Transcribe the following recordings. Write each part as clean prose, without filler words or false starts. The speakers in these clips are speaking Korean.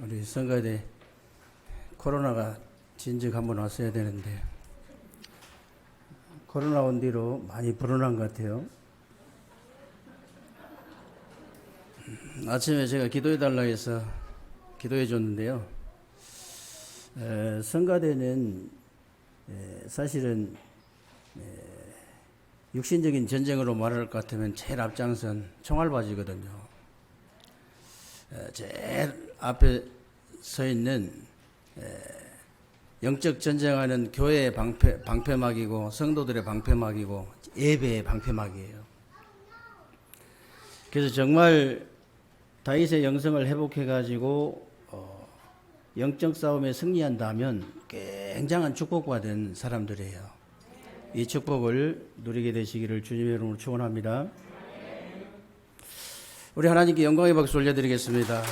우리 성가대 코로나가 진즉 한번 왔어야 되는데 코로나 온 뒤로 많이 불어난 것 같아요. 아침에 제가 기도해 달라 해서 기도해 줬는데요. 성가대는 사실은 육신적인 전쟁으로 말할 것 같으면 제일 앞장선 총알바지거든요. 제일 앞에 서 있는 영적 전쟁하는 교회의 방패막이고 성도들의 방패막이고 예배의 방패막이에요. 그래서 정말 다윗의 영성을 회복해가지고 영적 싸움에 승리한다면 굉장한 축복받은 사람들이에요. 이 축복을 누리게 되시기를 주님의 이름으로 축원합니다. 우리 하나님께 영광의 박수 올려드리겠습니다.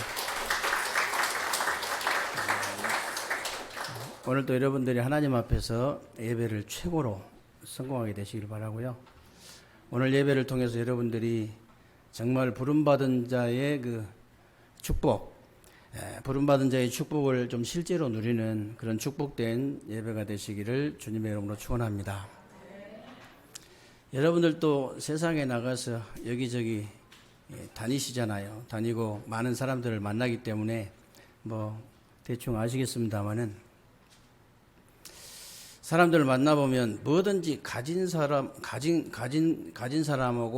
오늘도 여러분들이 하나님 앞에서 예배를 최고로 성공하게 되시길 바라고요. 오늘 예배를 통해서 여러분들이 정말 부름받은 자의 그 축복, 부름받은 자의 축복을 좀 실제로 누리는 그런 축복된 예배가 되시기를 주님의 이름으로 축원합니다. 여러분들도 세상에 나가서 여기저기 다니시잖아요. 다니고 많은 사람들을 만나기 때문에 뭐 대충 아시겠습니다만은 사람들을 만나보면 뭐든지 가진 사람하고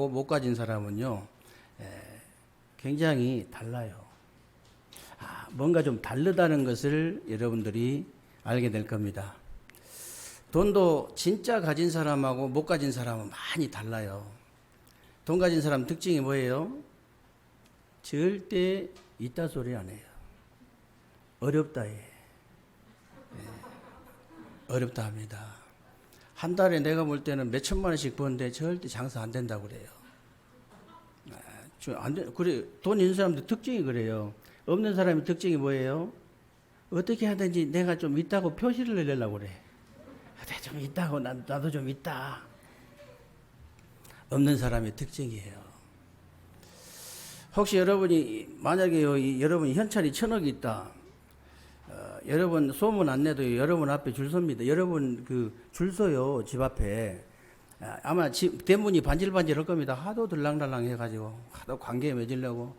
못 가진 사람은요 굉장히 달라요. 뭔가 좀 다르다는 것을 여러분들이 알게 될 겁니다. 돈도 진짜 가진 사람하고 못 가진 사람은 많이 달라요. 돈 가진 사람 특징이 뭐예요? 절대 있다 소리 안 해요. 어렵다 해. 어렵다 합니다. 한 달에 내가 볼 때는 몇 천만 원씩 버는데 절대 장사 안 된다고 그래요. 그래, 돈 있는 사람들 특징이 그래요. 없는 사람의 특징이 뭐예요? 어떻게 하든지 내가 좀 있다고 표시를 내려고 그래. 내가 좀 있다고, 나도 좀 있다. 없는 사람의 특징이에요. 혹시 여러분이, 만약에 여러분이 현찰이 1,000억이 있다. 여러분 소문 안 내도 여러분 앞에 줄 섭니다. 여러분 줄 서요, 집 앞에. 아마 대문이 반질반질 할 겁니다. 하도 들랑달랑 해가지고, 하도 관계 맺으려고,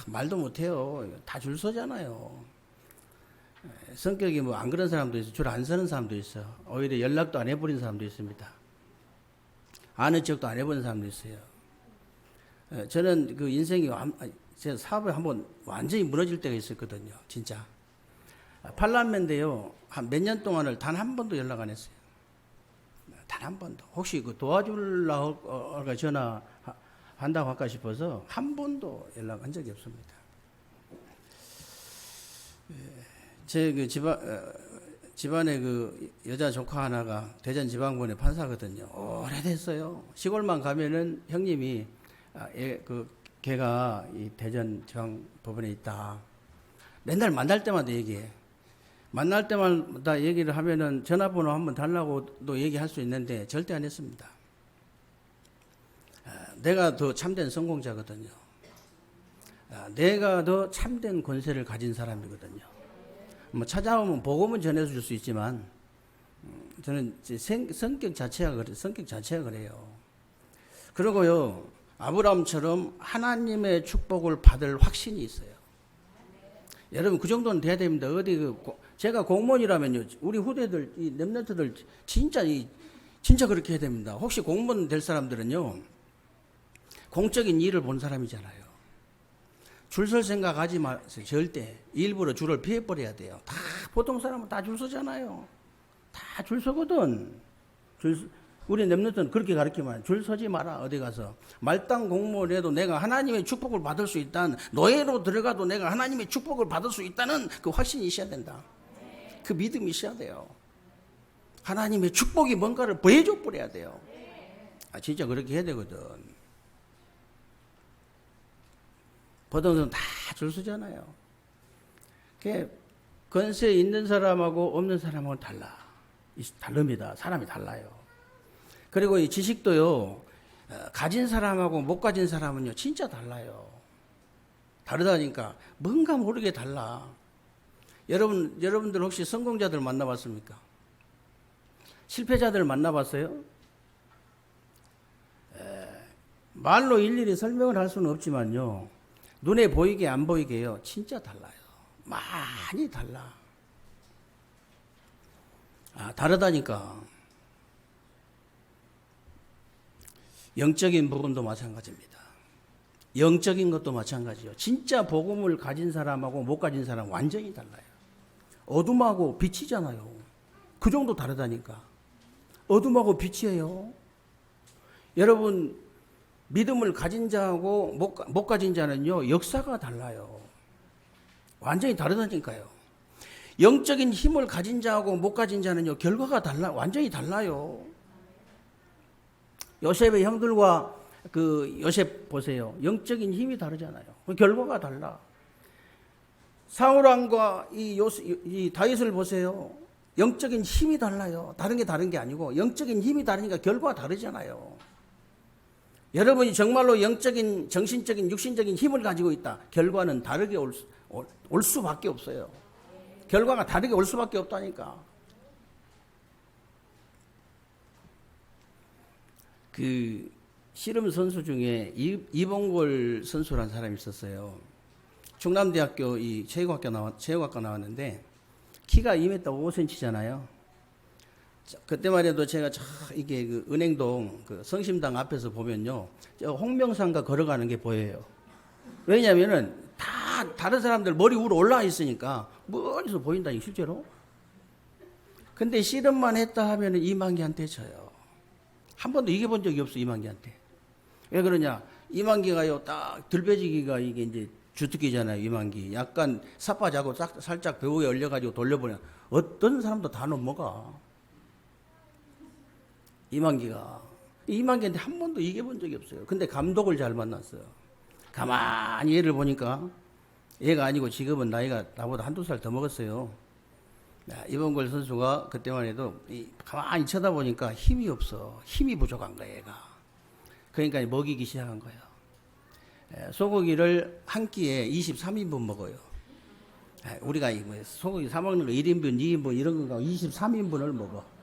말도 못해요. 다 줄 서잖아요. 성격이 뭐 안 그런 사람도 있어. 줄 안 서는 사람도 있어. 오히려 연락도 안 해버린 사람도 있습니다. 아는 척도 안 해본 사람도 있어요. 저는 그 인생이, 제 사업에 한번 완전히 무너질 때가 있었거든요. 진짜. 팔남매인데요. 한 몇 년 동안을 단 한 번도 연락 안 했어요. 단 한 번도. 혹시 그 도와주려고 전화한다고 할까 싶어서 한 번도 연락한 적이 없습니다. 제 그 집안에 그 여자 조카 하나가 대전 지방법원의 판사거든요. 오래됐어요. 시골만 가면은 형님이 걔가 이 대전 지방법원에 있다. 맨날 만날 때마다 얘기해. 만날 때마다 얘기를 하면은 전화번호 한번 달라고도 얘기할 수 있는데 절대 안 했습니다. 내가 더 참된 성공자거든요. 내가 더 참된 권세를 가진 사람이거든요. 뭐 찾아오면 복음은 전해줄 수 있지만 저는 성격 자체가 그래요. 그리고요 아브라함처럼 하나님의 축복을 받을 확신이 있어요. 여러분 그 정도는 돼야 됩니다. 제가 공무원이라면요, 우리 후대들, 이 랩런트들 진짜 그렇게 해야 됩니다. 혹시 공무원 될 사람들은요, 공적인 일을 본 사람이잖아요. 줄 설 생각하지 마세요. 절대. 일부러 줄을 피해버려야 돼요. 다 보통 사람은 다 줄 서잖아요. 다 줄 서거든. 우리 랩런트는 그렇게 가르치면 줄 서지 마라. 어디 가서 말단 공무원에도 내가 하나님의 축복을 받을 수 있다는, 노예로 들어가도 내가 하나님의 축복을 받을 수 있다는 그 확신이 있어야 된다. 그 믿음이 있어야 돼요. 하나님의 축복이 뭔가를 보여줘 버려야 돼요. 진짜 그렇게 해야 되거든. 보통 사람 다 줄 서잖아요. 권세 있는 사람하고 없는 사람하고는 다릅니다. 사람이 달라요. 그리고 이 지식도요, 가진 사람하고 못 가진 사람은요, 진짜 달라요. 다르다니까. 뭔가 모르게 달라. 여러분들 혹시 성공자들 만나봤습니까? 실패자들 만나봤어요? 말로 일일이 설명을 할 수는 없지만요. 눈에 보이게 안 보이게요. 진짜 달라요. 많이 달라. 다르다니까. 영적인 부분도 마찬가지입니다. 영적인 것도 마찬가지요. 진짜 복음을 가진 사람하고 못 가진 사람 완전히 달라요. 어둠하고 빛이잖아요. 그 정도 다르다니까. 어둠하고 빛이에요. 여러분, 믿음을 가진 자하고 못 가진 자는요, 역사가 달라요. 완전히 다르다니까요. 영적인 힘을 가진 자하고 못 가진 자는요, 결과가 완전히 달라요. 요셉의 형들과 그 요셉 보세요. 영적인 힘이 다르잖아요. 결과가 달라. 사울왕과 이 다윗을 보세요. 영적인 힘이 달라요. 다른 게 아니고 영적인 힘이 다르니까 결과가 다르잖아요. 여러분이 정말로 영적인, 정신적인, 육신적인 힘을 가지고 있다. 결과는 다르게 올 수밖에 없어요. 결과가 다르게 올 수밖에 없다니까. 그 씨름 선수 중에 이봉골 선수라는 사람이 있었어요. 충남대학교 이 체육학과 나왔는데 키가 2m 5cm잖아요. 그때만 해도 제가 이게 그 은행동 그 성심당 앞에서 보면요, 저 홍명산가 걸어가는 게 보여요. 왜냐면은 다 다른 사람들 머리 위로 올라와 있으니까 멀리서 보인다니 실제로. 근데 씨름만 했다 하면은 이만기한테 져요. 한 번도 이겨본 적이 없어, 이만기한테. 왜 그러냐? 이만기가요, 딱 들배지기가 이게 이제 주특기잖아요, 이만기. 약간 삿바자고 살짝 배우에 올려가지고 돌려보면 어떤 사람도 다 넘어가. 이만기한테 한 번도 이겨본 적이 없어요. 근데 감독을 잘 만났어요. 가만히 얘를 보니까 얘가 아니고 지금은 나이가 나보다 한두 살 더 먹었어요. 이봉걸 선수가 그때만 해도 가만히 쳐다보니까 힘이 없어. 힘이 부족한 거야, 얘가. 그러니까 먹이기 시작한 거예요. 소고기를 한 끼에 23인분 먹어요. 우리가 소고기 사 먹는 거 1인분, 2인분 이런 거 23인분을 먹어.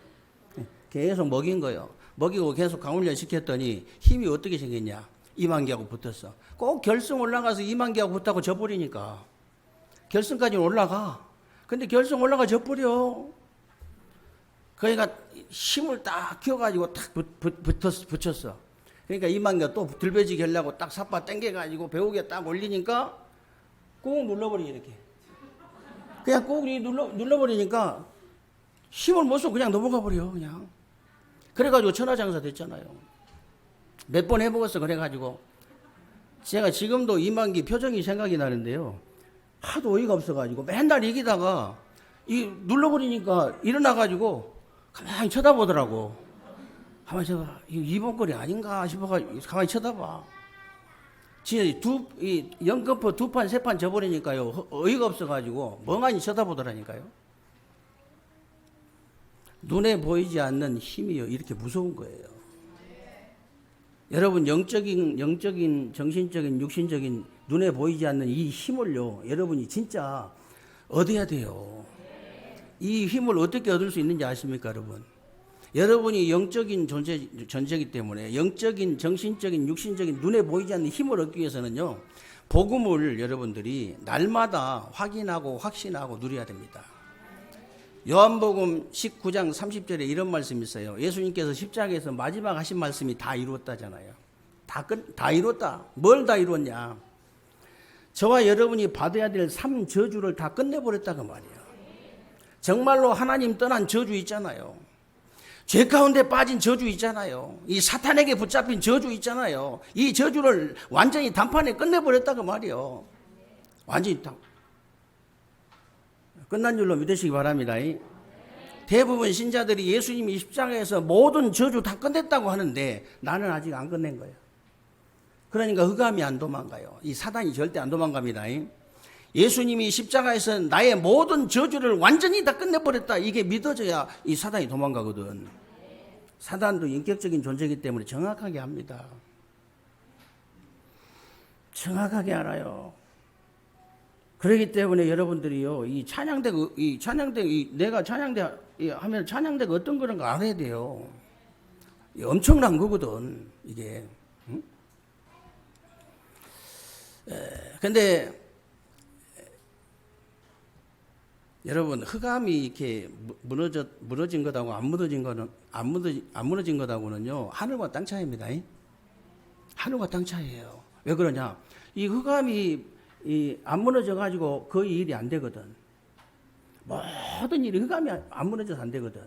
계속 먹인 거예요. 먹이고 계속 강훈련 시켰더니 힘이 어떻게 생겼냐? 이만기하고 붙었어. 꼭 결승 올라가서 이만기하고 붙다고 져버리니까. 결승까지는 올라가. 근데 결승 올라가 져버려. 그러니까 힘을 딱 키워가지고 딱 붙였어. 그러니까 이만기가 또 들배지기 하려고 딱 삿바 당겨가지고 배우게 딱 올리니까 꾹 눌러버리지, 이렇게. 그냥 꾹 눌러버리니까 힘을 못 써. 그냥 넘어가 버려, 그냥. 그래가지고 천하장사 됐잖아요. 몇 번 해먹었어. 그래가지고 제가 지금도 이만기 표정이 생각이 나는데요. 하도 어이가 없어가지고 맨날 이기다가 눌러버리니까 일어나가지고 가만히 쳐다보더라고. 가만히 쳐다. 이봉걸이 아닌가 싶어가지고 가만히 쳐다봐. 진짜 영급포 2판 3판 져버리니까요. 어이가 없어가지고 멍하니 쳐다보더라니까요. 눈에 보이지 않는 힘이요, 이렇게 무서운 거예요. 여러분, 영적인, 정신적인, 육신적인 눈에 보이지 않는 이 힘을요, 여러분이 진짜 얻어야 돼요. 이 힘을 어떻게 얻을 수 있는지 아십니까, 여러분? 여러분이 영적인 존재이기 때문에 영적인, 정신적인, 육신적인 눈에 보이지 않는 힘을 얻기 위해서는요, 복음을 여러분들이 날마다 확인하고 확신하고 누려야 됩니다. 요한복음 19장 30절에 이런 말씀이 있어요. 예수님께서 십자가에서 마지막 하신 말씀이 다 이루었다잖아요. 다 이뤘다. 뭘 다 이뤘냐? 저와 여러분이 받아야 될 3저주를 다 끝내버렸다고 말이에요. 정말로 하나님 떠난 저주 있잖아요. 죄 가운데 빠진 저주 있잖아요. 이 사탄에게 붙잡힌 저주 있잖아요. 이 저주를 완전히 단판에 끝내버렸다고 말이에요. 완전히 다 끝난 줄로 믿으시기 바랍니다. 대부분 신자들이 예수님이 십자가에서 모든 저주 다 끝냈다고 하는데 나는 아직 안 끝낸 거예요. 그러니까 흑암이 안 도망가요. 이 사단이 절대 안 도망갑니다. 예수님이 십자가에서 나의 모든 저주를 완전히 다 끝내버렸다. 이게 믿어져야 이 사단이 도망가거든. 사단도 인격적인 존재이기 때문에 정확하게 합니다. 정확하게 알아요. 그렇기 때문에 여러분들이요, 내가 찬양대 하면 찬양대가 어떤 그런 거 알아야 돼요. 엄청난 거거든, 이게. 응? 근데, 여러분, 흑암이 이렇게 무너진 것하고 안 무너진 것하고는요, 하늘과 땅 차이입니다. 하늘과 땅 차이예요. 왜 그러냐? 이 흑암이 안 무너져가지고 거의 일이 안 되거든. 모든 일이 흑암이 안 무너져서 안 되거든.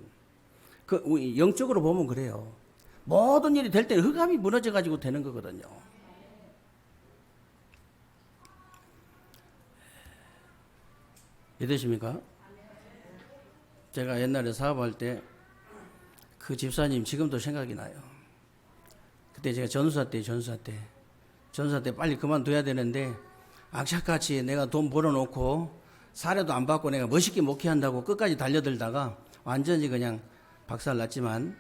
영적으로 보면 그래요. 모든 일이 될 때는 흑암이 무너져가지고 되는 거거든요. 믿으십니까? 제가 옛날에 사업할 때 그 집사님 지금도 생각이 나요. 그때 제가 전사 때 빨리 그만둬야 되는데 악착같이 내가 돈 벌어놓고 사례도 안 받고 내가 멋있게 목회한다고 끝까지 달려들다가 완전히 그냥 박살났지만,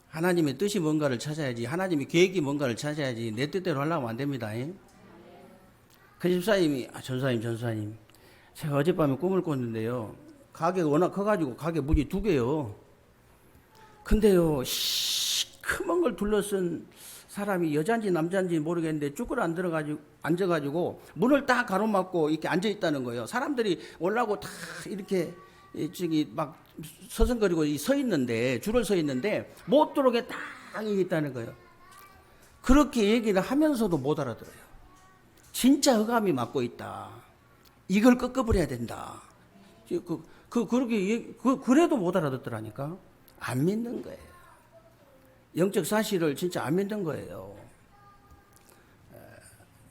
하나님의 뜻이 뭔가를 찾아야지, 하나님의 계획이 뭔가를 찾아야지 내 뜻대로 하려면 안 됩니다. 그 집사님이 전사님 제가 어젯밤에 꿈을 꿨는데요, 가게가 워낙 커가지고 가게 문이 2개요. 근데요, 시커먼 걸 둘러쓴 사람이 여자인지 남자인지 모르겠는데 쭈그러 앉아가지고 문을 딱 가로막고 이렇게 앉아있다는 거예요. 사람들이 올라오고 다 이렇게 저기 막 서성거리고 줄을 서 있는데 못 들어오게 딱 있다는 거예요. 그렇게 얘기를 하면서도 못 알아들어요. 진짜 흑암이 막고 있다. 이걸 끄끄버려야 된다. 그래도 못 알아듣더라니까. 안 믿는 거예요. 영적 사실을 진짜 안 믿는 거예요.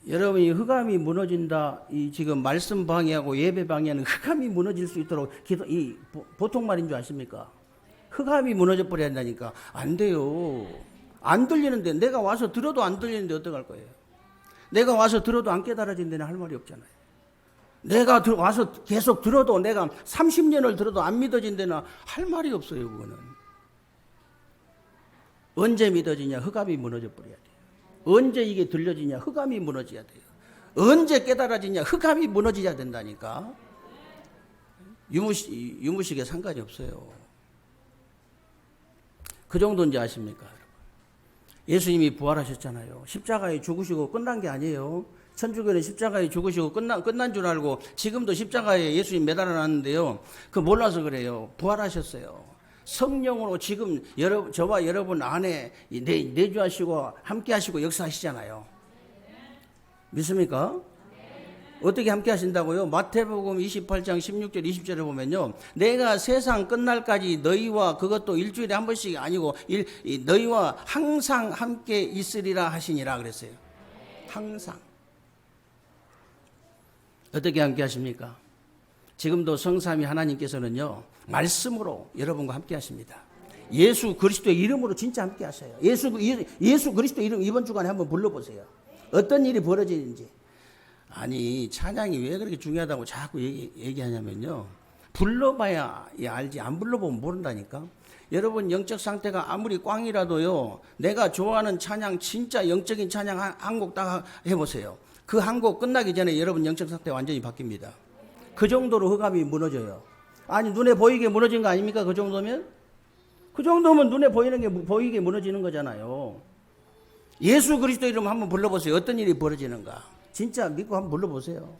여러분이 흑암이 무너진다, 지금 말씀 방해하고 예배 방해하는 흑암이 무너질 수 있도록 보통 말인 줄 아십니까? 흑암이 무너져 버려야 한다니까. 안 돼요. 안 들리는데, 내가 와서 들어도 안 들리는데 어떡할 거예요? 내가 와서 들어도 안 깨달아진 데는 할 말이 없잖아요. 내가 와서 계속 들어도, 내가 30년을 들어도 안 믿어진 데는 할 말이 없어요, 그거는. 언제 믿어지냐? 흑암이 무너져 버려야 돼요. 언제 이게 들려지냐? 흑암이 무너져야 돼요. 언제 깨달아지냐? 흑암이 무너져야 된다니까. 유무식에 상관이 없어요. 그 정도인지 아십니까, 여러분? 예수님이 부활하셨잖아요. 십자가에 죽으시고 끝난 게 아니에요. 천주교는 십자가에 죽으시고 끝난 줄 알고 지금도 십자가에 예수님 매달아 놨는데요. 그 몰라서 그래요. 부활하셨어요. 성령으로 지금 저와 여러분 안에 내주하시고 함께 하시고 역사하시잖아요. 믿습니까? 어떻게 함께 하신다고요? 마태복음 28장 16절 20절에 보면요, 내가 세상 끝날까지 너희와, 그것도 일주일에 한 번씩 아니고 너희와 항상 함께 있으리라 하시니라 그랬어요. 항상. 어떻게 함께 하십니까? 지금도 성삼위 하나님께서는요, 말씀으로 여러분과 함께 하십니다. 예수 그리스도의 이름으로 진짜 함께 하셔요. 예수 그리스도의 이름 이번 주간에 한번 불러보세요. 어떤 일이 벌어지는지. 아니, 찬양이 왜 그렇게 중요하다고 자꾸 얘기하냐면요, 불러봐야 알지, 안 불러보면 모른다니까. 여러분 영적 상태가 아무리 꽝이라도요, 내가 좋아하는 찬양, 진짜 영적인 찬양 한 곡 딱 해보세요. 그 한 곡 끝나기 전에 여러분 영적 상태 완전히 바뀝니다. 그 정도로 흑암이 무너져요. 아니, 눈에 보이게 무너진 거 아닙니까? 그 정도면? 그 정도면 눈에 보이게 무너지는 거잖아요. 예수 그리스도 이름 한번 불러보세요. 어떤 일이 벌어지는가. 진짜 믿고 한번 불러보세요.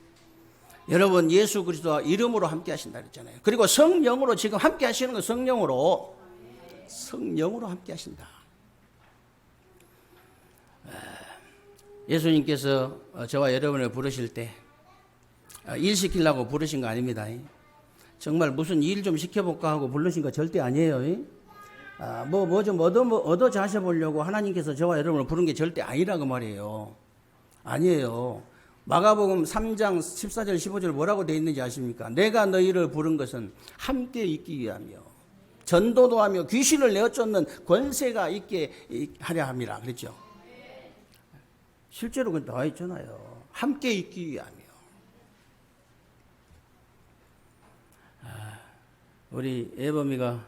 여러분, 예수 그리스도 이름으로 함께 하신다 그랬잖아요. 그리고 성령으로 지금 함께 하시는 거, 성령으로 함께 하신다. 예수님께서 저와 여러분을 부르실 때 일 시키려고 부르신 거 아닙니다. 정말 무슨 일 좀 시켜볼까 하고 부르신 거 절대 아니에요. 뭐 좀 얻어 자셔보려고 하나님께서 저와 여러분을 부른 게 절대 아니라고 말이에요. 아니에요. 마가복음 3장 14절 15절 뭐라고 되어 있는지 아십니까? 내가 너희를 부른 것은 함께 있기 위하며 전도도 하며 귀신을 내어쫓는 권세가 있게 하려 함이라 그랬죠. 실제로 그건 나와 있잖아요. 함께 있기 위하며. 우리 애범이가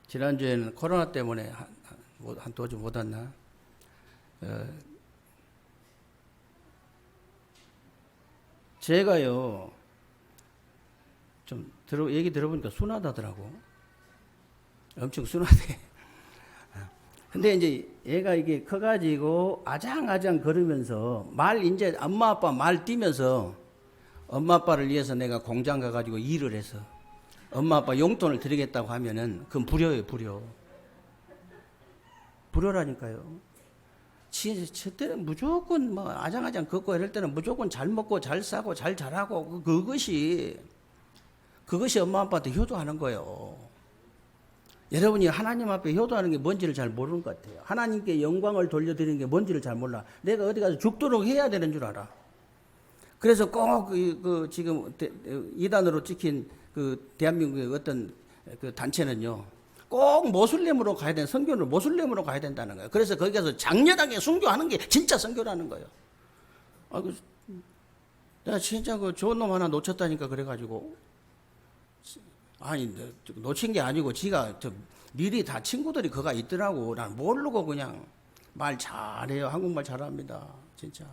지난주에는 코로나 때문에 한 도주 못 왔나? 제가요, 좀 얘기 들어보니까 순하다더라고. 엄청 순하대. 근데 이제 얘가 이게 커가지고 아장아장 걸으면서 이제 엄마 아빠 말 뛰면서 엄마 아빠를 위해서 내가 공장 가가지고 일을 해서 엄마 아빠 용돈을 드리겠다고 하면은 그건 불효예요, 불효. 불효라니까요. 저 때는 무조건 뭐 아장아장 걷고 이럴 때는 무조건 잘 먹고 잘 싸고 잘 자라고 그것이 엄마 아빠한테 효도하는 거예요. 여러분이 하나님 앞에 효도하는 게 뭔지를 잘 모르는 것 같아요. 하나님께 영광을 돌려드리는 게 뭔지를 잘 몰라. 내가 어디 가서 죽도록 해야 되는 줄 알아. 그래서 꼭 지금 이단으로 찍힌 그 대한민국의 어떤 그 단체는요, 꼭 모슬렘으로 가야 되는, 선교를 모슬렘으로 가야 된다는 거예요. 그래서 거기 가서 장렬하게 순교하는 게 진짜 선교라는 거예요. 내가 진짜 그 좋은 놈 하나 놓쳤다니까 그래가지고, 아니 놓친 게 아니고 지가 미리 다 친구들이 거가 있더라고. 난 모르고 그냥 말 잘해요. 한국말 잘합니다. 진짜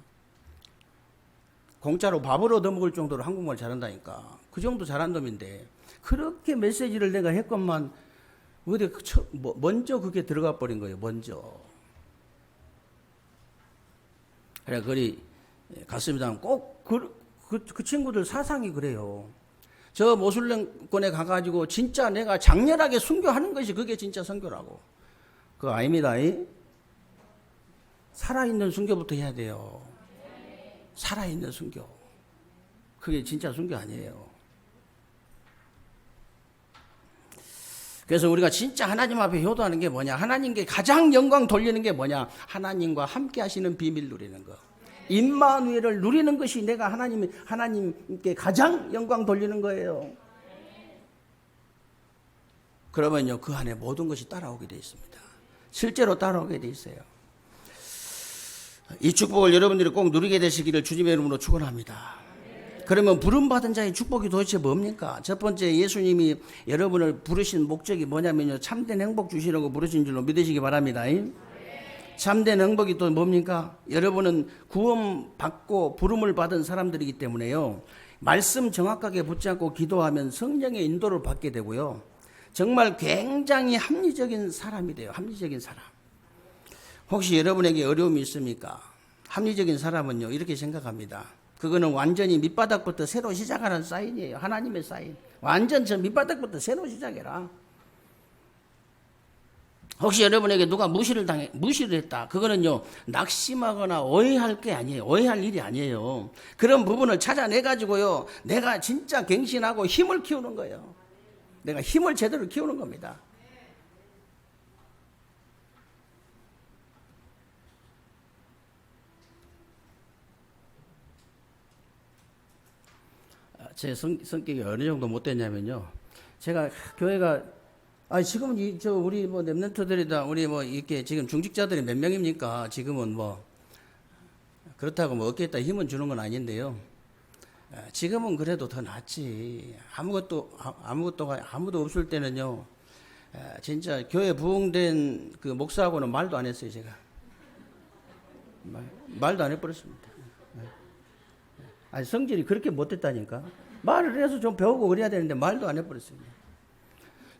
공짜로 밥을 얻어먹을 정도로 한국말 잘한다니까. 그 정도 잘한 놈인데 그렇게 메시지를 내가 했건만 어디 먼저 그게 들어가 버린 거예요. 먼저. 그래 그리 갔습니다. 꼭 그 친구들 사상이 그래요. 저 모슬렘권에 가가지고 진짜 내가 장렬하게 순교하는 것이 그게 진짜 선교라고. 그거 아닙니다. 살아있는 순교부터 해야 돼요. 살아있는 순교. 그게 진짜 순교 아니에요. 그래서 우리가 진짜 하나님 앞에 효도하는 게 뭐냐? 하나님께 가장 영광 돌리는 게 뭐냐? 하나님과 함께 하시는 비밀 누리는 거. 임마누엘을 누리는 것이 내가 하나님께 가장 영광 돌리는 거예요. 그러면요, 그 안에 모든 것이 따라오게 되어 있습니다. 실제로 따라오게 되어 있어요. 이 축복을 여러분들이 꼭 누리게 되시기를 주님의 이름으로 축원합니다. 그러면 부름받은 자의 축복이 도대체 뭡니까? 첫 번째, 예수님이 여러분을 부르신 목적이 뭐냐면요, 참된 행복 주시라고 부르신 줄로 믿으시기 바랍니다. 참된 행복이 또 뭡니까? 여러분은 구원받고 부름을 받은 사람들이기 때문에요, 말씀 정확하게 붙잡고 기도하면 성령의 인도를 받게 되고요, 정말 굉장히 합리적인 사람이 돼요. 합리적인 사람. 혹시 여러분에게 어려움이 있습니까? 합리적인 사람은요, 이렇게 생각합니다. 그거는 완전히 밑바닥부터 새로 시작하는 사인이에요. 하나님의 사인. 완전 저 밑바닥부터 새로 시작해라. 혹시 여러분에게 누가 무시를 했다. 그거는요, 낙심하거나 오해할 게 아니에요. 오해할 일이 아니에요. 그런 부분을 찾아내가지고요, 내가 진짜 갱신하고 힘을 키우는 거예요. 내가 힘을 제대로 키우는 겁니다. 제 성격이 어느 정도 못 됐냐면요, 제가 교회가 지금은 우리 뭐 랩런트들이다, 우리 뭐 이렇게 지금 중직자들이 몇 명입니까? 지금은 뭐 그렇다고 뭐 어깨에다 힘은 주는 건 아닌데요. 지금은 그래도 더 낫지. 아무도 없을 때는요, 진짜 교회 부흥된 그 목사하고는 말도 안 했어요. 제가 말도 안 해버렸습니다. 성질이 그렇게 못됐다니까. 말을 해서 좀 배우고 그래야 되는데 말도 안 해버렸어요.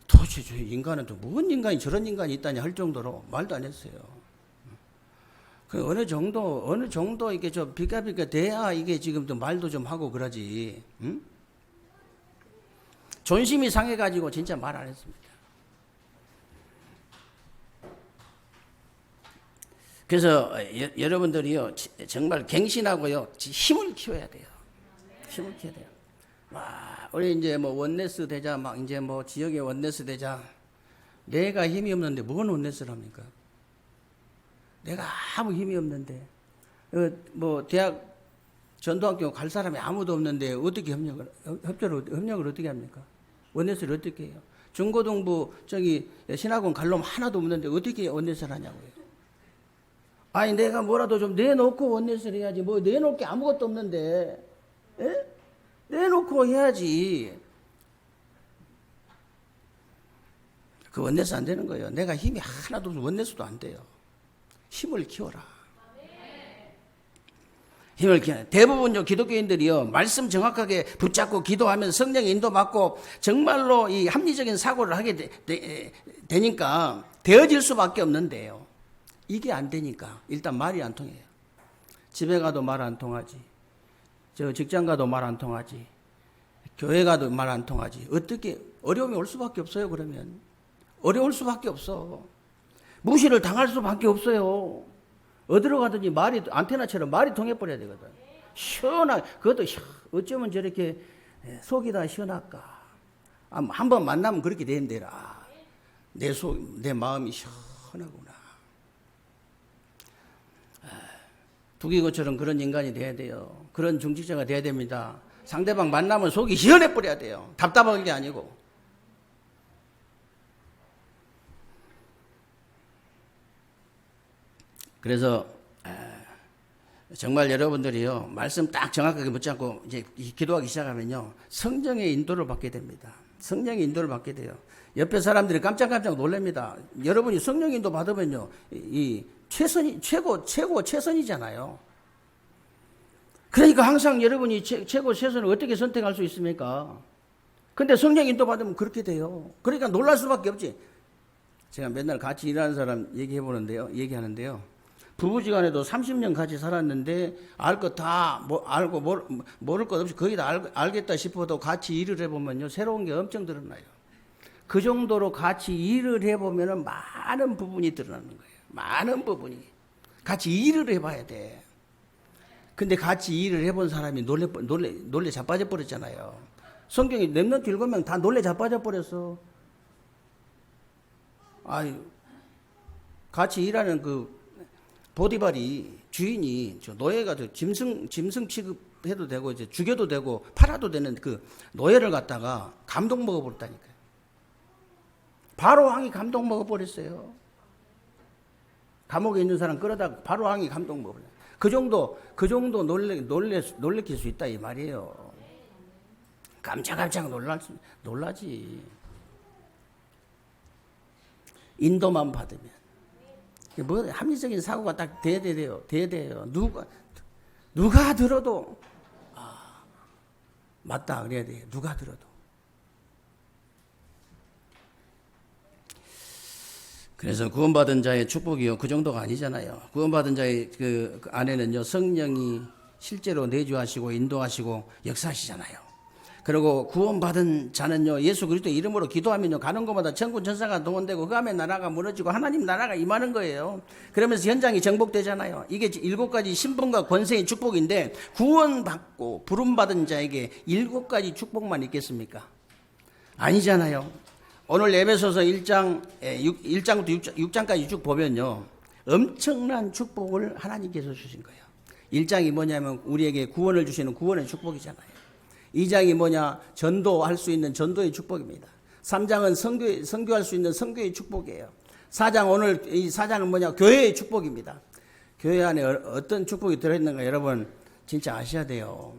도대체 저 인간은 또 무슨 인간이 저런 인간이 있다니 할 정도로 말도 안 했어요. 그 어느 정도 이게 좀 비까비까 돼야 이게 지금 또 말도 좀 하고 그러지. 응? 존심이 상해가지고 진짜 말 안 했습니다. 그래서 여러분들이요, 정말 갱신하고요, 힘을 키워야 돼요. 힘을 키워야 돼요. 우리 이제 뭐 원네스 되자, 막 이제 뭐 지역의 원네스 되자. 내가 힘이 없는데 뭔 원네스를 합니까? 내가 아무 힘이 없는데, 뭐 대학 전도학교 갈 사람이 아무도 없는데 어떻게 협력을 어떻게 합니까? 원네스를 어떻게 해요? 중고등부 신학원 갈 놈 하나도 없는데 어떻게 원네스를 하냐고요? 내가 뭐라도 좀 내놓고 원네스를 해야지. 뭐 내놓을 게 아무것도 없는데, 내놓고 해야지. 그 원네스 안 되는 거예요. 내가 힘이 하나도 없으면 원네스도 안 돼요. 힘을 키워라. 힘을 기하는 대부분요 기독교인들이요 말씀 정확하게 붙잡고 기도하면 성령의 인도 받고 정말로 이 합리적인 사고를 하게 되니까 되어질 수밖에 없는데요. 이게 안 되니까 일단 말이 안 통해요. 집에 가도 말 안 통하지. 저 직장 가도 말 안 통하지. 교회 가도 말 안 통하지. 어떻게 어려움이 올 수밖에 없어요. 그러면 어려울 수밖에 없어. 무시를 당할 수밖에 없어요. 어디로 가든지 말이 안테나처럼 말이 통해버려야 되거든. 시원하게 그것도 어쩌면 저렇게 속이 다 시원할까. 한 번 만나면 그렇게 된대라. 내 마음이 시원하구나. 두기고처럼 그런 인간이 돼야 돼요. 그런 중직자가 돼야 됩니다. 상대방 만나면 속이 시원해 버려야 돼요. 답답한 게 아니고. 그래서 정말 여러분들이요 말씀 딱 정확하게 붙잡고 이제 기도하기 시작하면요 성령의 인도를 받게 됩니다. 성령의 인도를 받게 돼요. 옆에 사람들이 깜짝깜짝 놀랍니다. 여러분이 성령 인도 받으면요 이 최선이잖아요. 그러니까 항상 여러분이 최고 최선을 어떻게 선택할 수 있습니까? 근데 성령 인도 받으면 그렇게 돼요. 그러니까 놀랄 수밖에 없지. 제가 맨날 같이 일하는 사람 얘기하는데요. 부부지간에도 30년 같이 살았는데 알 것 다 알고 모를 것 없이 거의 다 알겠다 싶어도 같이 일을 해보면요 새로운 게 엄청 드러나요. 그 정도로 같이 일을 해보면 많은 부분이 드러나는 거예요. 많은 부분이 같이 일을 해봐야 돼. 근데 같이 일을 해본 사람이 놀래 자빠져 버렸잖아요. 성경에 렘넌트 7명 다 놀래 자빠져 버렸어. 같이 일하는 그 보디발이 주인이 저 노예가 짐승 취급해도 되고 이제 죽여도 되고 팔아도 되는 그 노예를 갖다가 감동 먹어버렸다니까요. 바로 왕이 감동 먹어버렸어요. 감옥에 있는 사람 끌어다 바로 왕이 감동 먹어버렸어요. 그 정도 놀래킬 수 있다 이 말이에요. 깜짝깜짝 놀라지. 인도만 받으면. 뭐 합리적인 사고가 딱 돼야 돼요. 누가 들어도 맞다 그래야 돼요. 누가 들어도. 그래서 구원받은 자의 축복이요 그 정도가 아니잖아요. 구원받은 자의 그 안에는요 성령이 실제로 내주하시고 인도하시고 역사하시잖아요. 그리고 구원받은 자는요 예수 그리스도 이름으로 기도하면요 가는 곳마다 천군 천사가 동원되고 그 앞에 나라가 무너지고 하나님 나라가 임하는 거예요. 그러면서 현장이 정복되잖아요. 이게 7가지 신분과 권세의 축복인데 구원받고 부름받은 자에게 7가지 축복만 있겠습니까? 아니잖아요. 오늘 에베소서 1장부터 6장까지 쭉 보면요 엄청난 축복을 하나님께서 주신 거예요. 1장이 뭐냐면 우리에게 구원을 주시는 구원의 축복이잖아요. 2장이 뭐냐? 전도할 수 있는 전도의 축복입니다. 3장은 선교할 수 있는 선교의 축복이에요. 4장 오늘 이 4장은 뭐냐? 교회의 축복입니다. 교회 안에 어떤 축복이 들어있는가 여러분 진짜 아셔야 돼요.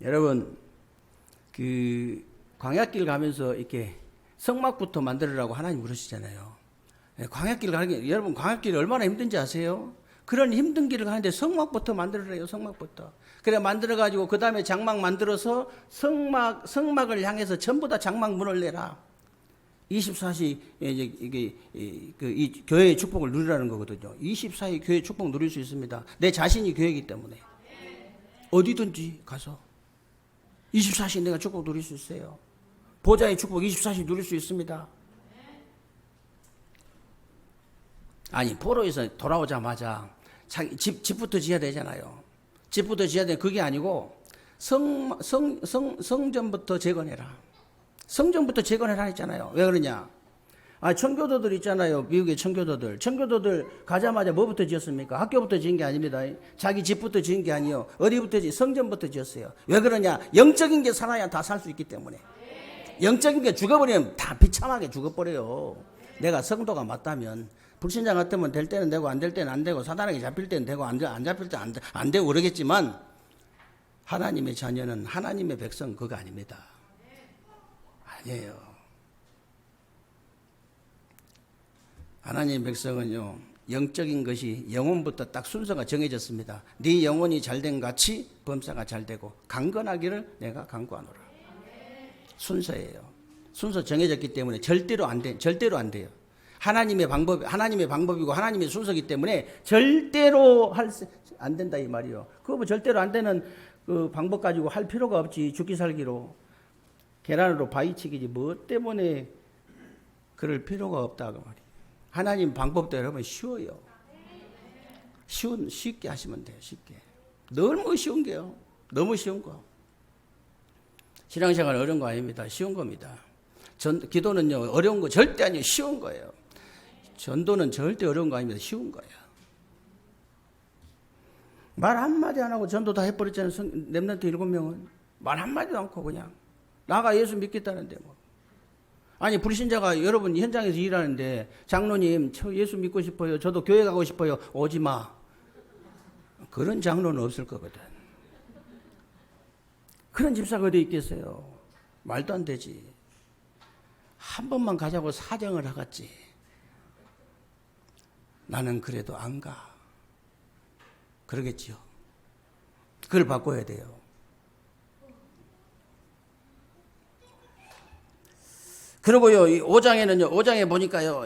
여러분 그 광야길 가면서 이렇게 성막부터 만들으라고 하나님 그러시잖아요. 광야길 가는 게 여러분 광야길이 얼마나 힘든지 아세요? 그런 힘든 길을 가는데 성막부터 만들어래요. 성막부터. 그래 만들어가지고 그 다음에 장막 만들어서 성막을 향해서 전부 다 장막 문을 내라. 24시 이 교회의 축복을 누리라는 거거든요. 24시 교회의 축복 누릴 수 있습니다. 내 자신이 교회이기 때문에 어디든지 가서 24시 내가 축복 누릴 수 있어요. 보좌의 축복 24시 누릴 수 있습니다. 아니 포로에서 돌아오자마자 집부터 지어야 되잖아요. 집부터 지어야 돼. 그게 아니고 성전부터 재건해라. 성전부터 재건해라 했잖아요. 왜 그러냐? 청교도들 있잖아요. 미국의 청교도들 가자마자 뭐부터 지었습니까? 학교부터 지은 게 아닙니다. 자기 집부터 지은 게 아니에요. 어디부터 성전부터 지었어요. 왜 그러냐? 영적인 게 살아야 다 살 수 있기 때문에. 영적인 게 죽어버리면 다 비참하게 죽어버려요. 내가 성도가 맞다면 불신자 같으면 될 때는 되고 안 될 때는 안 되고 사단에게 잡힐 때는 되고 안 잡힐 때는 안 되고 그러겠지만 하나님의 자녀는 하나님의 백성 그거 아닙니다. 아니에요. 하나님의 백성은요 영적인 것이 영혼부터 딱 순서가 정해졌습니다. 네 영혼이 잘된 같이 범사가 잘되고 강건하기를 내가 강구하노라. 순서예요. 순서 정해졌기 때문에 절대로 안 돼요. 하나님의 방법이고 하나님의 순서이기 때문에 절대로 안 된다 이 말이요. 그거 뭐 절대로 안 되는 그 방법 가지고 할 필요가 없지. 죽기 살기로 계란으로 바위치기지 뭐 때문에 그럴 필요가 없다 그 말이에요. 하나님 방법대로 여러분 쉬워요. 쉽게 하시면 돼요. 쉽게. 너무 쉬운 게요. 너무 쉬운 거. 신앙생활 어려운 거 아닙니다. 쉬운 겁니다. 기도는요 어려운 거 절대 아니에요. 쉬운 거예요. 전도는 절대 어려운 거 아닙니다. 쉬운 거예요. 말 한마디 안 하고 전도 다 해버렸잖아요. 렘넌트 7명은. 말 한마디도 않고 그냥 나가 예수 믿겠다는데 뭐. 아니 불신자가 여러분 현장에서 일하는데 장로님 저 예수 믿고 싶어요. 저도 교회 가고 싶어요. 오지 마. 그런 장로는 없을 거거든. 그런 집사가 어디 있겠어요. 말도 안 되지. 한 번만 가자고 사정을 하겠지. 나는 그래도 안 가. 그러겠지요. 그걸 바꿔야 돼요. 그리고요, 5장에는요, 5장에 보니까요,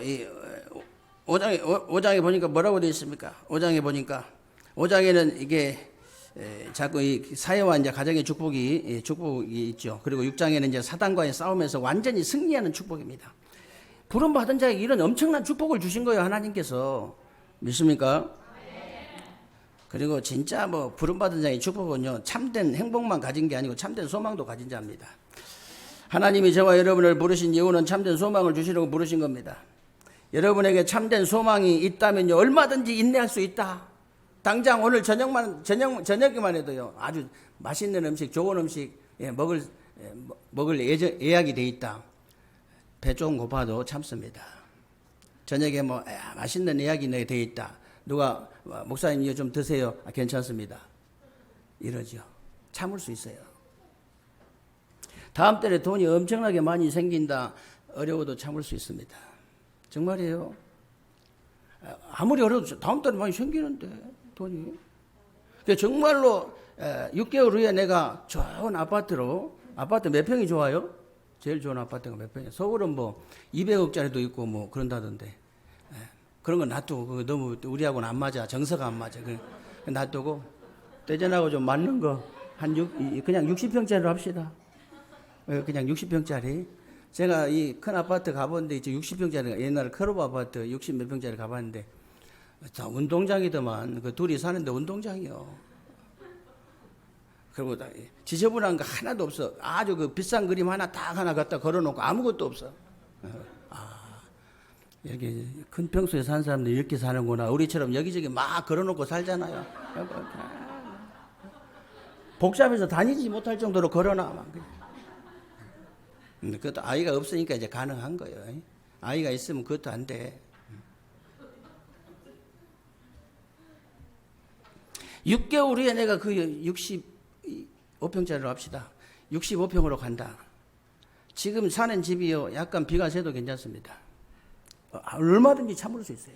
5장에 보니까 뭐라고 되어 있습니까? 5장에 보니까, 5장에는 이게, 자꾸 이 사회와 이제 가정의 축복이 있죠. 그리고 6장에는 이제 사단과의 싸움에서 완전히 승리하는 축복입니다. 부름받은 자에게 이런 엄청난 축복을 주신 거예요, 하나님께서. 믿습니까? 그리고 진짜 뭐, 부름받은 자의 축복은요, 참된 행복만 가진 게 아니고 참된 소망도 가진 자입니다. 하나님이 저와 여러분을 부르신 이유는 참된 소망을 주시려고 부르신 겁니다. 여러분에게 참된 소망이 있다면요, 얼마든지 인내할 수 있다. 당장 오늘 저녁에만 해도요, 아주 맛있는 음식, 좋은 음식 먹을 예약이 돼 있다. 배 조금 고파도 참습니다. 저녁에 뭐 맛있는 예약이 돼 있다. 누가 목사님 이거 좀 드세요. 괜찮습니다. 이러죠. 참을 수 있어요. 다음 달에 돈이 엄청나게 많이 생긴다. 어려워도 참을 수 있습니다. 정말이에요. 아무리 어려워도 다음 달에 많이 생기는데 돈이. 정말로 6개월 후에 내가 좋은 아파트 몇 평이 좋아요? 제일 좋은 아파트가 몇 평이에요? 서울은 뭐 200억짜리도 있고 뭐 그런다던데. 그런 건 놔두고 너무 우리하고는 안 맞아. 정서가 안 맞아. 놔두고 대전하고 좀 맞는 거 그냥 60평짜리로 합시다. 그냥 60평짜리. 제가 이 큰 아파트 가봤는데 이제 60평짜리 옛날에 클럽 아파트 60 몇 평짜리 가봤는데 다 운동장이더만. 그 둘이 사는데 운동장이요. 그리고 다 지저분한 거 하나도 없어. 아주 그 비싼 그림 하나 딱 하나 갖다 걸어놓고 아무것도 없어. 이렇게 큰 평수에 사는 사람들이 이렇게 사는구나. 우리처럼 여기저기 막 걸어놓고 살잖아요. 복잡해서 다니지 못할 정도로 걸어놔. 그것도 아이가 없으니까 이제 가능한 거예요. 아이가 있으면 그것도 안 돼. 6개월 후에 내가 그 65평짜리로 합시다. 65평으로 간다. 지금 사는 집이요, 약간 비가 새도 괜찮습니다. 얼마든지 참을 수 있어요.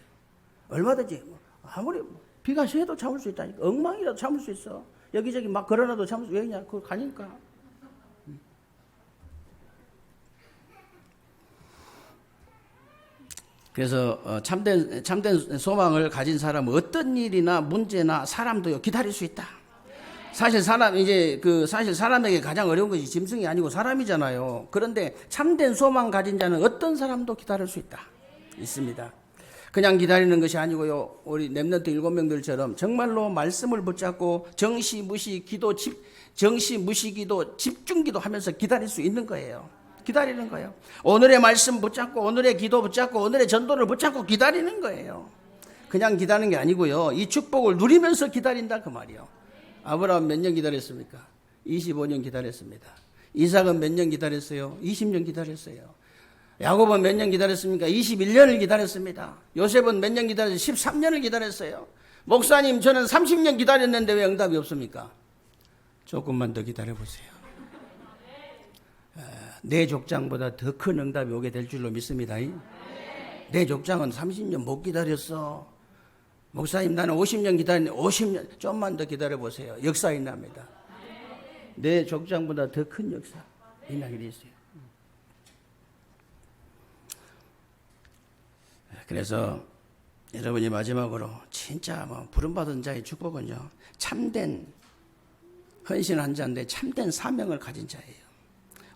얼마든지. 아무리 비가 새도 참을 수 있다니까. 엉망이라도 참을 수 있어. 여기저기 막 걸어놔도 참을 수, 왜냐? 그거 가니까. 그래서 참된 소망을 가진 사람은 어떤 일이나 문제나 사람도요 기다릴 수 있다. 사실 사람에게 가장 어려운 것이 짐승이 아니고 사람이잖아요. 그런데 참된 소망 가진 자는 어떤 사람도 기다릴 수 있습니다. 그냥 기다리는 것이 아니고요. 우리 렘넌트 7명들처럼 정말로 말씀을 붙잡고 정시무시 기도, 집중기도 하면서 기다릴 수 있는 거예요. 기다리는 거예요. 오늘의 말씀 붙잡고 오늘의 기도 붙잡고 오늘의 전도를 붙잡고 기다리는 거예요. 그냥 기다리는 게 아니고요. 이 축복을 누리면서 기다린다 그 말이에요. 아브라함 몇 년 기다렸습니까? 25년 기다렸습니다. 이삭은 몇 년 기다렸어요? 20년 기다렸어요. 야곱은 몇 년 기다렸습니까? 21년을 기다렸습니다. 요셉은 몇 년 기다렸어요? 13년을 기다렸어요. 목사님 저는 30년 기다렸는데 왜 응답이 없습니까? 조금만 더 기다려보세요. 내 족장보다 더 큰 응답이 오게 될 줄로 믿습니다. 내 족장은 30년 못 기다렸어. 목사님 나는 50년 기다리는데 50년 좀만 더 기다려보세요. 역사 일어납니다. 내 족장보다 더 큰 역사 일어나게 돼 있어요. 그래서 여러분이 마지막으로 진짜 부름받은 자의 축복은요, 참된 헌신한 자인데 참된 사명을 가진 자예요.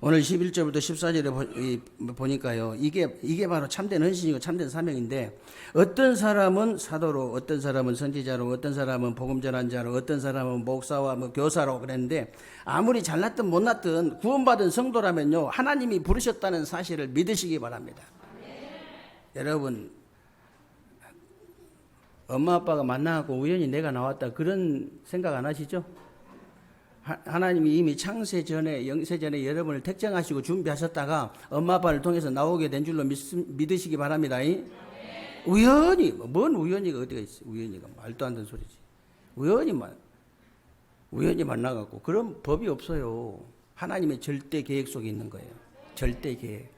오늘 11절부터 14절에 보니까요, 이게 바로 참된 헌신이고 참된 사명인데, 어떤 사람은 사도로, 어떤 사람은 선지자로, 어떤 사람은 복음 전한 자로, 어떤 사람은 목사와 교사로 그랬는데, 아무리 잘났든 못났든 구원받은 성도라면요, 하나님이 부르셨다는 사실을 믿으시기 바랍니다. 여러분, 엄마 아빠가 만나고 우연히 내가 나왔다 그런 생각 안 하시죠? 하나님이 이미 창세 전에, 영세 전에 여러분을 택정하시고 준비하셨다가 엄마 아빠를 통해서 나오게 된 줄로 믿으시기 바랍니다. 우연히, 뭔 우연히가 어디가 있어? 우연히가 말도 안 되는 소리지. 우연히 만나갖고 그런 법이 없어요. 하나님의 절대 계획 속에 있는 거예요. 절대 계획.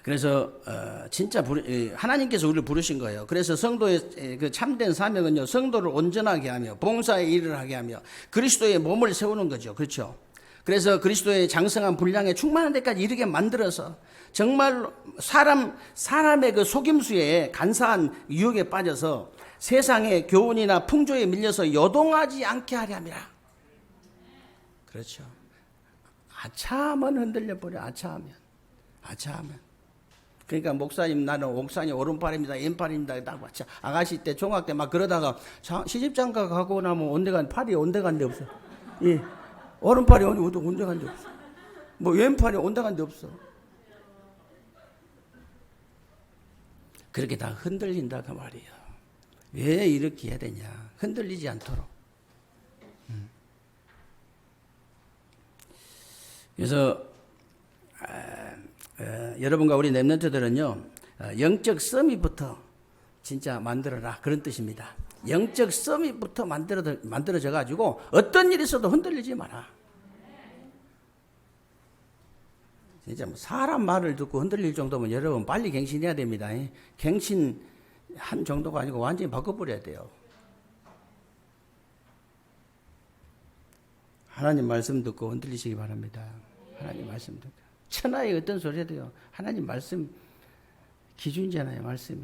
그래서 진짜 하나님께서 우리를 부르신 거예요. 그래서 성도의 그 참된 사명은요, 성도를 온전하게 하며 봉사의 일을 하게 하며 그리스도의 몸을 세우는 거죠. 그렇죠? 그래서 그리스도의 장성한 분량에 충만한 데까지 이르게 만들어서 정말로 사람의 그 속임수에 간사한 유혹에 빠져서 세상의 교훈이나 풍조에 밀려서 요동하지 않게 하려 함이라. 그렇죠. 아차하면 흔들려 버려. 아차하면. 그러니까 목사님 나는 옥상이 오른팔입니다, 왼팔입니다. 딱 맞죠. 아가씨 때 종학 때 막 그러다가 시집장가 가고 나면 팔이 온데 간데 없어. 예, 오른팔이 온데 간데 없어. 왼팔이 온데 간데 없어. 그렇게 다 흔들린다 그 말이에요. 왜 이렇게 해야 되냐? 흔들리지 않도록. 그래서 여러분과 우리 렘넌트들은요, 영적 서밋부터 진짜 만들어라 그런 뜻입니다. 영적 서밋부터 만들어져 가지고 어떤 일이 있어도 흔들리지 마라. 진짜 사람 말을 듣고 흔들릴 정도면 여러분 빨리 갱신해야 됩니다. 갱신한 정도가 아니고 완전히 바꿔버려야 돼요. 하나님 말씀 듣고 흔들리시기 바랍니다. 하나님 말씀 듣고. 천하의 어떤 소리도요, 하나님 말씀 기준이잖아요, 말씀이.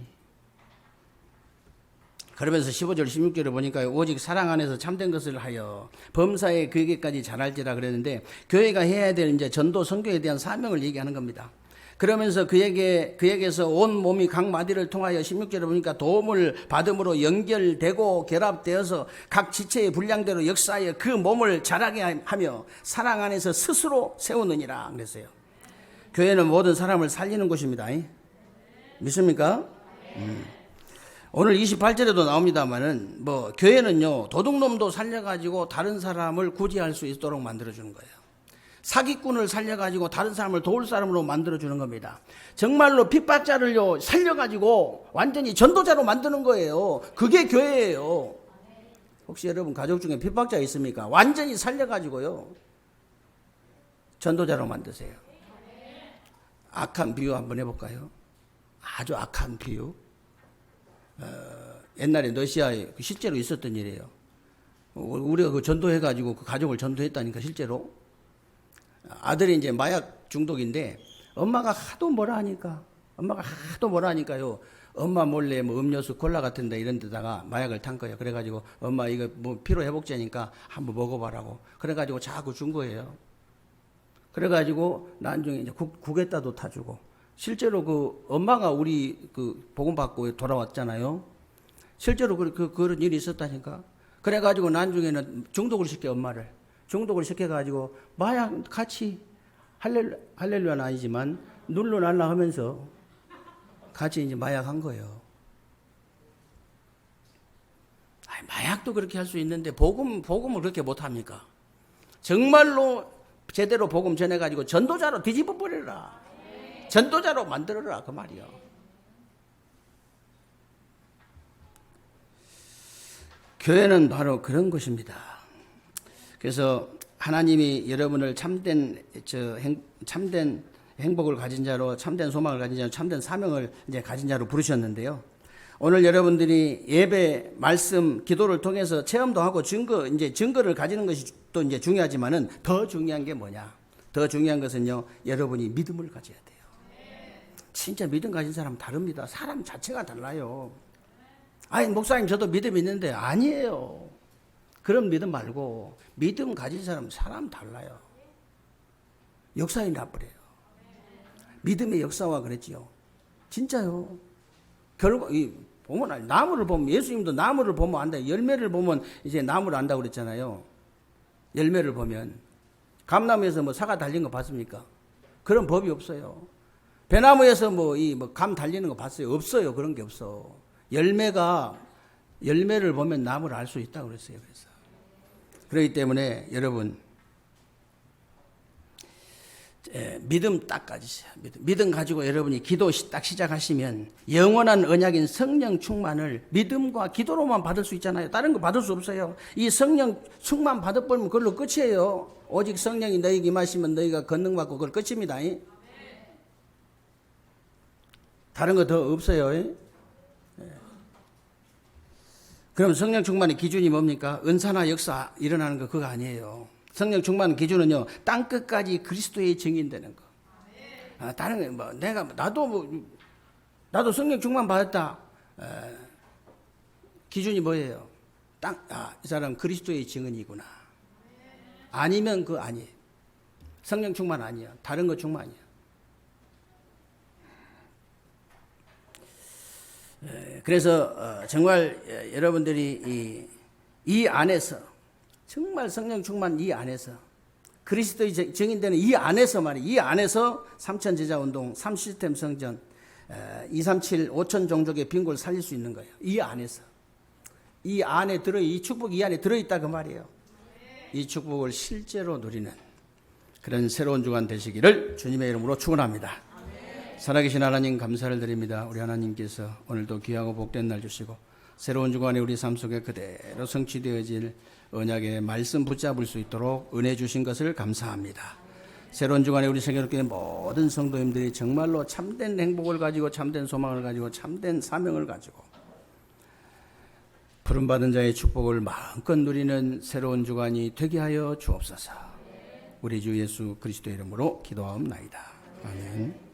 그러면서 15절 16절을 보니까 오직 사랑 안에서 참된 것을 하여 범사의 그에게까지 잘할지라 그랬는데, 교회가 해야 될 이제 전도 선교에 대한 사명을 얘기하는 겁니다. 그러면서 그에게서 온 몸이 각 마디를 통하여 16절에 보니까 도움을 받음으로 연결되고 결합되어서 각 지체의 분량대로 역사하여 그 몸을 자라게 하며 사랑 안에서 스스로 세우느니라 그랬어요. 교회는 모든 사람을 살리는 곳입니다. 믿습니까? 오늘 28절에도 나옵니다만은 교회는요, 도둑놈도 살려가지고 다른 사람을 구제할 수 있도록 만들어주는 거예요. 사기꾼을 살려가지고 다른 사람을 도울 사람으로 만들어주는 겁니다. 정말로 핍박자를요 살려가지고 완전히 전도자로 만드는 거예요. 그게 교회예요. 혹시 여러분 가족 중에 핍박자 있습니까? 완전히 살려가지고요 전도자로 만드세요. 악한 비유 한번 해볼까요? 아주 악한 비유. 옛날에 러시아에 실제로 있었던 일이에요. 우리가 그 전도해가지고 그 가족을 전도했다니까, 실제로. 아들이 이제 마약 중독인데 엄마가 하도 뭐라 하니까요. 엄마 몰래 음료수 콜라 같은 데 이런 데다가 마약을 탄 거예요. 그래가지고 엄마 이거 피로회복제니까 한번 먹어봐라고. 그래가지고 자꾸 준 거예요. 그래가지고 나중에 이제 국에다도 타주고. 실제로 그 엄마가 우리 그 복음 받고 돌아왔잖아요. 실제로 그런 일이 있었다니까. 그래가지고 나중에는 중독을 시켜, 엄마를. 중독을 시켜가지고 마약 같이 할렐루야는 아니지만 눌러날라 하면서 같이 이제 마약한 거예요. 마약도 그렇게 할 수 있는데 복음을 그렇게 못합니까? 정말로 제대로 복음 전해가지고 전도자로 뒤집어 버려라. 전도자로 만들어라 그 말이요. 교회는 바로 그런 것입니다. 그래서 하나님이 여러분을 참된 행복을 가진 자로, 참된 소망을 가진 자로, 참된 사명을 이제 가진 자로 부르셨는데요. 오늘 여러분들이 예배, 말씀, 기도를 통해서 체험도 하고 증거를 가지는 것이 또 이제 중요하지만은 더 중요한 게 뭐냐? 더 중요한 것은요, 여러분이 믿음을 가져야 돼요. 진짜 믿음 가진 사람은 다릅니다. 사람 자체가 달라요. 아니, 목사님 저도 믿음 있는데 아니에요. 그런 믿음 말고 믿음 가진 사람 달라요. 역사에 나버려요. 믿음의 역사와 그랬지요. 진짜요. 결국 보면 나무를 보면 예수님도 나무를 보면 안다. 열매를 보면 이제 나무를 안다고 그랬잖아요. 열매를 보면 감나무에서 뭐 사과 달린 거 봤습니까? 그런 법이 없어요. 배나무에서 감 달리는 거 봤어요? 없어요. 그런 게 없어. 열매를 보면 나무를 알 수 있다고 그랬어요. 그래서 그렇기 때문에 여러분 믿음 딱 가지세요. 믿음 가지고 여러분이 기도 딱 시작하시면 영원한 언약인 성령 충만을 믿음과 기도로만 받을 수 있잖아요. 다른 거 받을 수 없어요. 이 성령 충만 받아버리면 그걸로 끝이에요. 오직 성령이 너희에게 임하시면 너희가 권능받고 그걸 끝입니다. 다른 거 더 없어요. 그럼 성령 충만의 기준이 뭡니까? 은사나 역사 일어나는 거 그거 아니에요. 성령 충만 기준은요, 땅 끝까지 그리스도의 증인되는 거. 다른 거 나도 성령 충만 받았다. 기준이 뭐예요? 이 사람 그리스도의 증인이구나. 아니면 그거 아니에요. 성령 충만 아니에요. 다른 거 충만이에요. 그래서 정말 여러분들이 이 안에서 정말 성령 충만 이 안에서 그리스도의 증인되는 이 안에서 말이에요. 이 안에서 삼천제자운동, 3시스템 성전, 237, 5천 종족의 빈골 살릴 수 있는 거예요. 이 안에서. 이 안에 이 축복이 이 안에 들어있다 그 말이에요. 이 축복을 실제로 누리는 그런 새로운 주간 되시기를 주님의 이름으로 축원합니다. 살아계신 하나님 감사를 드립니다. 우리 하나님께서 오늘도 귀하고 복된 날 주시고 새로운 주간에 우리 삶 속에 그대로 성취되어질 언약의 말씀 붙잡을 수 있도록 은혜 주신 것을 감사합니다. 새로운 주간에 우리 세계교회 모든 성도님들이 정말로 참된 행복을 가지고 참된 소망을 가지고 참된 사명을 가지고 부름받은 자의 축복을 마음껏 누리는 새로운 주간이 되게 하여 주옵소서. 우리 주 예수 그리스도의 이름으로 기도하옵나이다. 아멘.